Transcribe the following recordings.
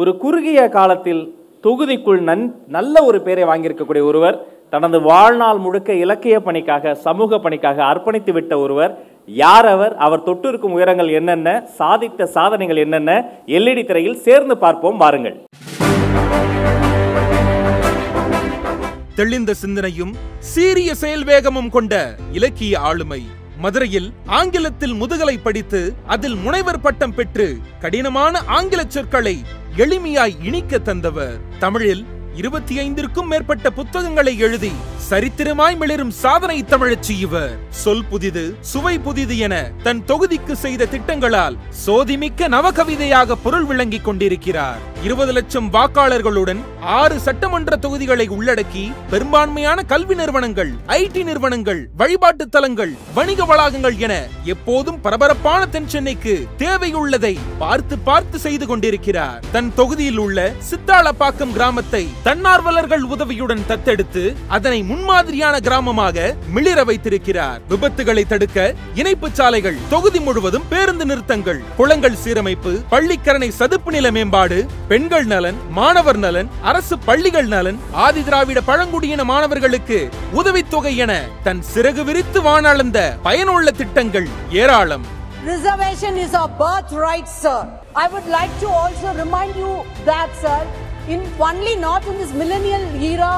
ஒரு குறுகிய காலத்தில் தொகுதிக்குள் நல்ல ஒரு பேரை வாங்கியிருக்கக்கூடிய ஒருவர், தனது வாழ்நாள் முழுக்க இலக்கிய பணிக்காக, சமூக பணிக்காக அர்ப்பணித்து விட்ட ஒருவர். யார் அவர்? அவர் தொட்டிருக்கும் உயரங்கள் என்னென்ன, சாதித்த சாதனைகள் என்னென்ன? எல்இடி திரையில் சேர்ந்து பார்ப்போம் வாருங்கள். தெளிந்த சிந்தனையும் சீரிய செயல் வேகமும் கொண்ட இலக்கிய ஆளுமை. மதுரையில் ஆங்கிலத்தில் முதுகலை படித்து அதில் முனைவர் பட்டம் பெற்று கடினமான ஆங்கில சொற்களை எளிமையாய் இனிக்க தந்தவர். தமிழில் 25க்கும் மேற்பட்ட புத்தகங்களை எழுதி சரித்திரமாய் மிளிரும் சாதனை தமிழச்சி இவர். சொல் புதிது, சுவை புதிது என தன் தொகுதிக்கு செய்த திட்டங்களால் சோதிமிக்க நவகவிதையாக பொருள் விளங்கிக் கொண்டிருக்கிறார். 20 லட்சம் வாக்காளர்களுடன் 6 சட்டமன்ற தொகுதிகளை உள்ளடக்கி பெரும்பான்மையான கல்வி நிறுவனங்கள், ஐடி நிறுவனங்கள், வழிபாட்டு தலங்கள், வணிக வளாகங்கள் என எப்போதும் பரபரப்பான தென் சென்னைக்கு தேவையுள்ளதை பார்த்து பார்த்து செய்து கொண்டிருக்கிறார். தன் தொகுதியில் உள்ள சித்தாளப்பாக்கம் கிராமத்தை தன்னார்வலர்கள் உதவியுடன் தத்தெடுத்து அதனை முன்மாதிரியான கிராமமாக மிளிர வைத்திருக்கிறார். விபத்துகளை தடுக்க இணைப்பு சாலைகள், தொகுதி முழுவதும் பேருந்து நிறுத்தங்கள், குளங்கள் சீரமைப்பு, பள்ளிக்கரணை சதுப்பு நில மேம்பாடு, பெண்கள் நலன், மாணவர் நலன், அரசு பள்ளிகள் நலன், ஆதி திராவிட பழங்குடியின மாணவர்களுக்கு உதவித்தொகை என தன் சிறகு விரித்து வானளந்த பயனுள்ள திட்டங்கள் ஏராளம். Reservation is our birthright, sir. I would like to also remind you that, sir, not in this millennial era,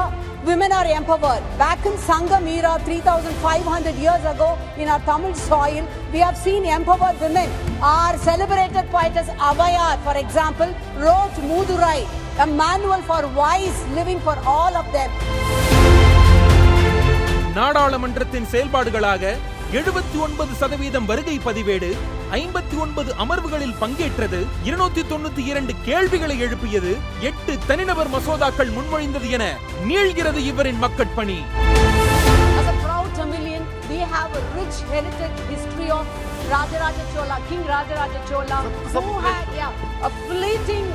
women are empowered. Back in Sangam era, 3,500 years ago, in our Tamil soil, we have seen empowered women. Our celebrated poetess Avayar, for example, wrote Mudurai, a manual for wise living for all of them. நாடாளுமன்றத்தின் செயல்பாடுகளாக 79% வருகை பதிவேடு, 59 அமர்வுகளில் பங்கேற்றது, 292 கேள்விகளை எழுப்பியது, 8 தனிநபர் மசோதாக்கள் முன்மொழிந்தது என நீள்கிறது இவரின் மக்கட்பணி. As a proud Tamilian, we have a rich heritage history of Rajaraja Chola, King Rajaraja Chola, who had a fleeting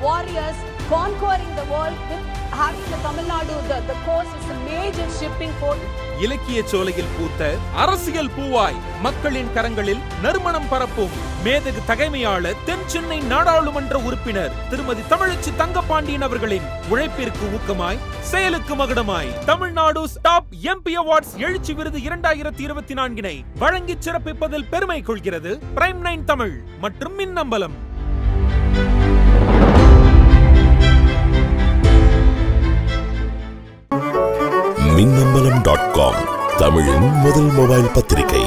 warriors conquering the world with having the Tamil Nadu, the coast is a major shipping port. இலக்கிய சோலையில் பூத்த அரசியல் பூவாய் மக்களின் கரங்களில் நறுமணம் பரப்பும் மேதகு தகைமையாளர், தென் சென்னை நாடாளுமன்ற உறுப்பினர் திருமதி தமிழச்சி தங்கபாண்டியன் அவர்களின் உழைப்பிற்கு ஊக்கமாய், செயலுக்கு மகுடமாய் தமிழ்நாடு டாப் எம்பி அவார்ட்ஸ் எழுச்சி விருது 2024 வழங்கி சிறப்பிப்பதில் பெருமை கொள்கிறது பிரைம் 9 தமிழ் மற்றும் மின்னம்பலம். மின்னம்பலம்.com தமிழின் முதல் மொபைல் பத்திரிகை.